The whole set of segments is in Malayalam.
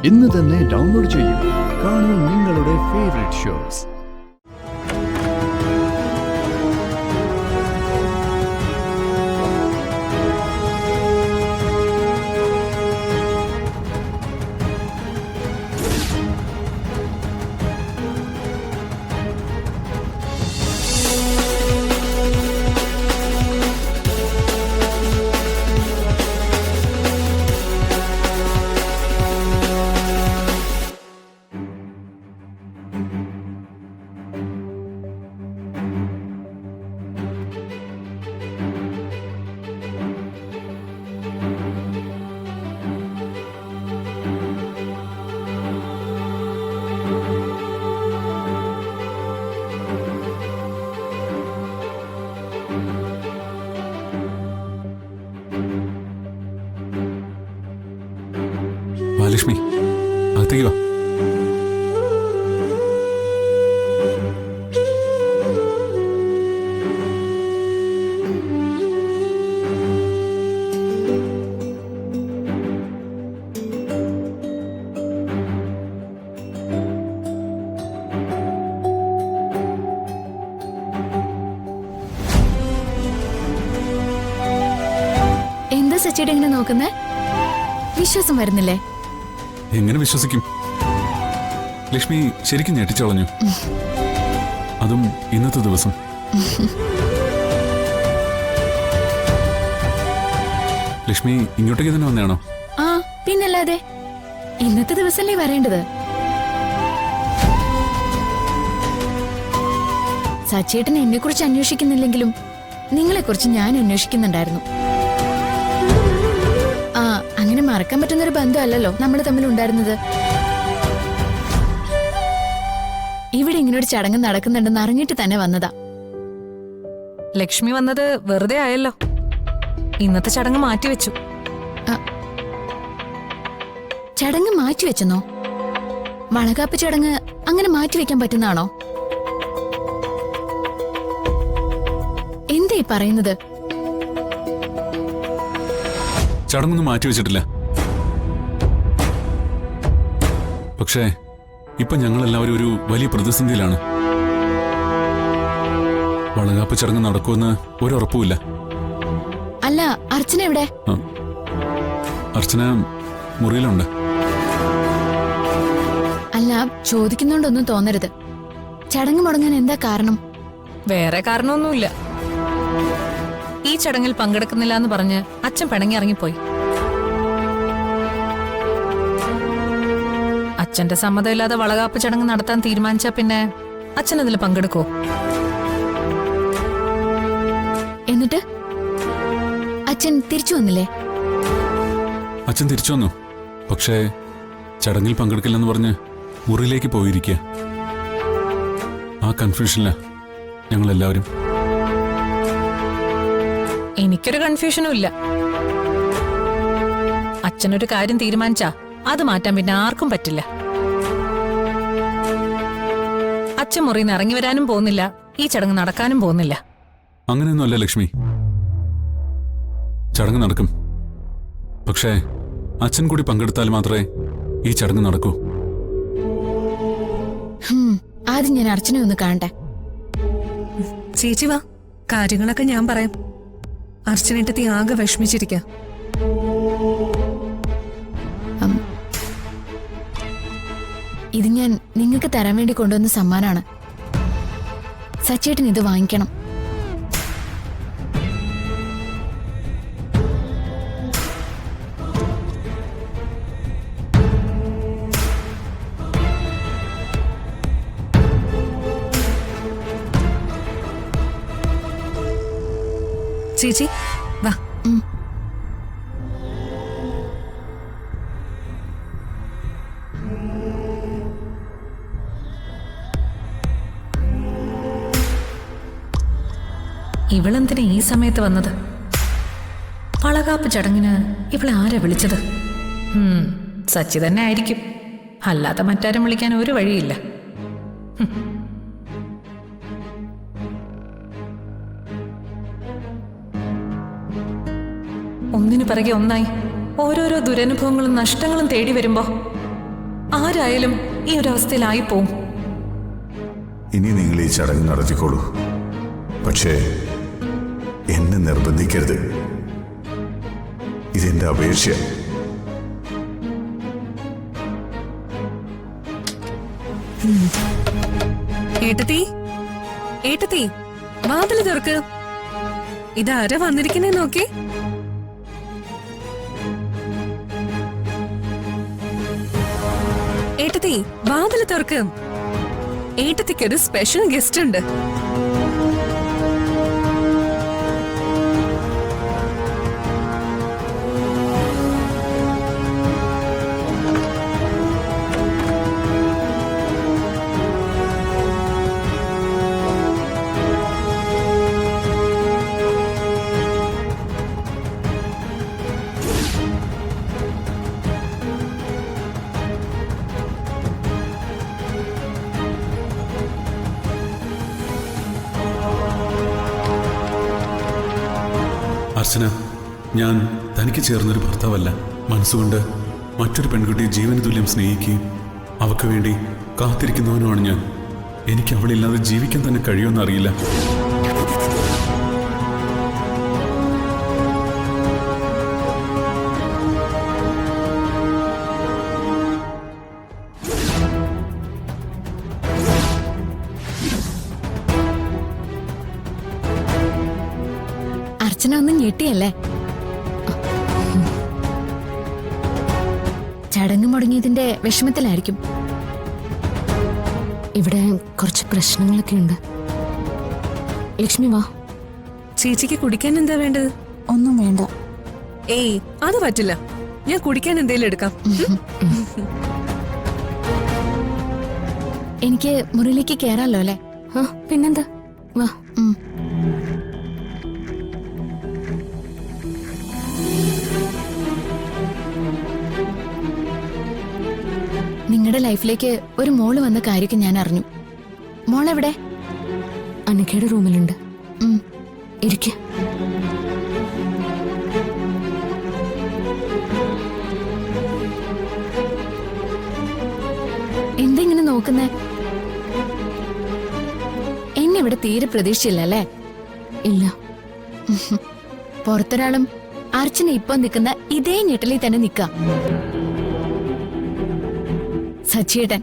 ഇന്ന് തന്നെ ഡൗൺലോഡ് ചെയ്യൂ. കാണൂ നിങ്ങളുടെ ഫേവറേറ്റ് ഷോസ്. ലക്ഷ്മി, അകത്തേക്ക് വാ. എന്താ സച്ചിയുടെ ഇങ്ങനെ നോക്കുന്നേ? വിശ്വാസം വരുന്നില്ലേ? എങ്ങനെ വിശ്വസിക്കും? ലക്ഷ്മി ശരിക്കും ഞെട്ടിച്ചളഞ്ഞു, അതും ഇന്നത്തെ ദിവസം. ലക്ഷ്മി ഇങ്ങോട്ടേക്ക് തന്നെ വന്നതാണോ? ആ പിന്നല്ലാതെ, ഇന്നത്തെ ദിവസമല്ലേ വരേണ്ടത്. സച്ചേട്ടൻ എന്നെ കുറിച്ച് അന്വേഷിക്കുന്നില്ലെങ്കിലും നിങ്ങളെ കുറിച്ച് ഞാൻ അന്വേഷിക്കുന്നുണ്ടായിരുന്നു. അങ്ങനെ മറക്കാൻ പറ്റുന്നൊരു ബന്ധമല്ലല്ലോ നമ്മൾ തമ്മിൽ ഉണ്ടായിരുന്നത്. ഇവിടെ ഇങ്ങനൊരു ചടങ്ങ് നടക്കുന്നുണ്ടെന്ന് അറിഞ്ഞിട്ട് തന്നെ വന്നതാ. ലക്ഷ്മി വന്നത് വെറുതെ ആയല്ലോ. ഇന്നത്തെ ചടങ്ങ് മാറ്റിവെച്ചു. ചടങ്ങ് മാറ്റിവെച്ചെന്നോ? വളകാപ്പ് ചടങ്ങ് അങ്ങനെ മാറ്റിവെക്കാൻ പറ്റുന്നതാണോ? എന്തേ പറയുന്നത്? ചടങ്ങൊന്നും മാറ്റിവെച്ചിട്ടില്ല. പക്ഷേ ഇപ്പൊ ഞങ്ങളെല്ലാവരും ഒരു വലിയ പ്രതിസന്ധിയിലാണ്. വളകാപ്പ് ചടങ്ങ് നടക്കുമെന്ന് ഒരുറപ്പുമില്ല. അല്ല, അർച്ചന എവിടെ? അർച്ചന മുറിയിലുണ്ട്. അല്ല, ചോദിക്കുന്നോണ്ടൊന്നും തോന്നരുത്. ചടങ്ങ് മുടങ്ങാൻ എന്താ കാരണം? വേറെ കാരണമൊന്നുമില്ല. ഈ ചടങ്ങിൽ പങ്കെടുക്കുന്നില്ല എന്ന് പറഞ്ഞ് അച്ഛൻ പിണങ്ങി ഇറങ്ങിപ്പോയി. അച്ഛന്റെ സമ്മതമില്ലാതെ വളകാപ്പ് ചടങ്ങ് നടത്താൻ തീരുമാനിച്ചാ പിന്നെ അച്ഛൻ അതിൽ പങ്കെടുക്കോ? എന്നിട്ട് അച്ഛൻ തിരിച്ചു വന്നില്ലേ? അച്ഛൻ തിരിച്ചു വന്നു. പക്ഷേ ചടങ്ങിൽ പങ്കെടുക്കില്ലെന്ന് പറഞ്ഞ് മുറിയിലേക്ക് പോയിരിക്കുക. ആ കൺഫ്യൂഷനില്ല ഞങ്ങളെല്ലാവരും. എനിക്കൊരു കൺഫ്യൂഷനും ഇല്ല. അച്ഛനൊരു കാര്യം തീരുമാനിച്ചാ അത് മാറ്റാൻ പിന്നെ ആർക്കും പറ്റില്ല. അച്ഛൻ മുറിയിൽ ഇറങ്ങി വരാനും പോകുന്നില്ല, ഈ ചടങ്ങ് നടക്കാനും പോകുന്നില്ല. അങ്ങനെയൊന്നുമല്ല ലക്ഷ്മി. ചടങ്ങ് നടക്കും. പക്ഷേ അച്ഛൻ കൂടി പങ്കെടുത്താൽ മാത്രമേ ഈ ചടങ്ങ് നടക്കൂ. ആദ്യം ഞാൻ അർച്ചനെ ഒന്ന് കാണട്ടെ. ചേച്ചി വാ, കാര്യങ്ങളൊക്കെ ഞാൻ പറയാം. അർച്ചനേട്ടത്തി ആകെ വിഷമിച്ചിരിക്കാം. ഇത് ഞാൻ നിങ്ങൾക്ക് തരാൻ വേണ്ടി കൊണ്ടുവന്ന സമ്മാനാണ്. സച്ചേട്ടൻ ഇത് വാങ്ങിക്കണം. ചേച്ചി വാ. ഇവളെന്തിനാ ഈ സമയത്ത് വന്നത്? വളകാപ്പ് ചടങ്ങിന് ഇവളെ ആരാ വിളിച്ചത്? സച്ചി തന്നെ ആയിരിക്കും, അല്ലാതെ മറ്റാരും വിളിക്കാൻ ഒരു വഴിയില്ല. ഒന്നിനു പിറകെ ഒന്നായി ഓരോരോ ദുരനുഭവങ്ങളും നഷ്ടങ്ങളും തേടി വരുമ്പോ ആരായാലും ഈ ഒരു അവസ്ഥയിലായി പോവും. ഇനി നിങ്ങൾ ഈ ചടങ്ങ് നടത്തിക്കോളൂ. പക്ഷേ എന്നെ നിർബന്ധിക്കരുത്. ഇതെന്റെ അപേക്ഷ. ഏട്ടത്തി, ഏട്ടത്തി, വാതില് തുറക്ക്. ഇതാരാ വന്നിരിക്കുന്നേ നോക്കി. ഏട്ടത്തി, വാതില് തുറക്ക്. ഏട്ടത്തിക്കൊരു സ്പെഷ്യൽ ഗസ്റ്റ് ഉണ്ട്. അർച്ചന, ഞാൻ തനിക്ക് ചേർന്നൊരു ഭർത്താവല്ല. മനസ്സുകൊണ്ട് മറ്റൊരു പെൺകുട്ടിയെ ജീവന് തുല്യം സ്നേഹിക്കുകയും അവൾക്ക് വേണ്ടി കാത്തിരിക്കുന്നവനുമാണ് ഞാൻ. എനിക്ക് അവളില്ലാതെ ജീവിക്കാൻ തന്നെ കഴിയുമെന്നറിയില്ല. അർച്ചന ഒന്നും ഞെട്ടിയല്ലേ? ചടങ്ങ് മുടങ്ങിയതിന്റെ വിഷമത്തിലായിരിക്കും. ഇവിടെ കുറച്ച് പ്രശ്നങ്ങളൊക്കെ ഉണ്ട്. ലക്ഷ്മി വാ. ചേച്ചിക്ക് കുടിക്കാൻ എന്താ വേണ്ടത്? ഒന്നും വേണ്ട. ഏയ്, അത് പറ്റില്ല. ഞാൻ കുടിക്കാൻ എന്തേലും എടുക്കാം. എനിക്ക് മുറിയിലേക്ക് കേറാലോ അല്ലേ? ആ, പിന്നെന്താ, വാ. നിങ്ങളുടെ ലൈഫിലേക്ക് ഒരു മോള് വന്ന കാര്യമൊക്കെ ഞാൻ അറിഞ്ഞു. മോളെവിടെ? അനക്കയുടെ റൂമിലുണ്ട്. ഇരിക്ക. എന്തെങ്ങനെ നോക്കുന്നേ? എന്നെ ഇവിടെ തീരെ പ്രതീക്ഷിച്ചില്ലല്ലേ? ഇല്ല. പുറത്തൊരാളും അർച്ചന ഇപ്പൊ നിൽക്കുന്ന ഇതേ ഞെട്ടലിൽ തന്നെ നിക്ക. സച്ചിയേട്ടൻ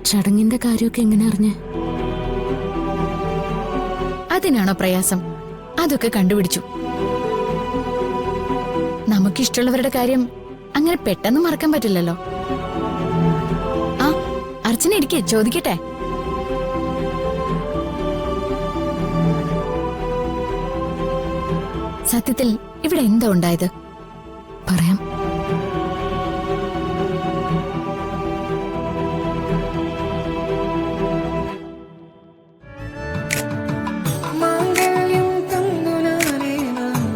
ചടങ്ങിന്റെ കാര്യമൊക്കെ എങ്ങനെ അറിഞ്ഞേ? അതിനാണോ പ്രയാസം? അതൊക്കെ കണ്ടുപിടിച്ചു. നമുക്കിഷ്ടമുള്ളവരുടെ കാര്യം അങ്ങനെ പെട്ടെന്ന് മറക്കാൻ പറ്റില്ലല്ലോ. ആ, അർച്ചന ഇരിക്കെ, ചോദിക്കട്ടെ. സത്യത്തിൽ ഇവിടെ എന്താ ഉണ്ടായത്? പറയാം.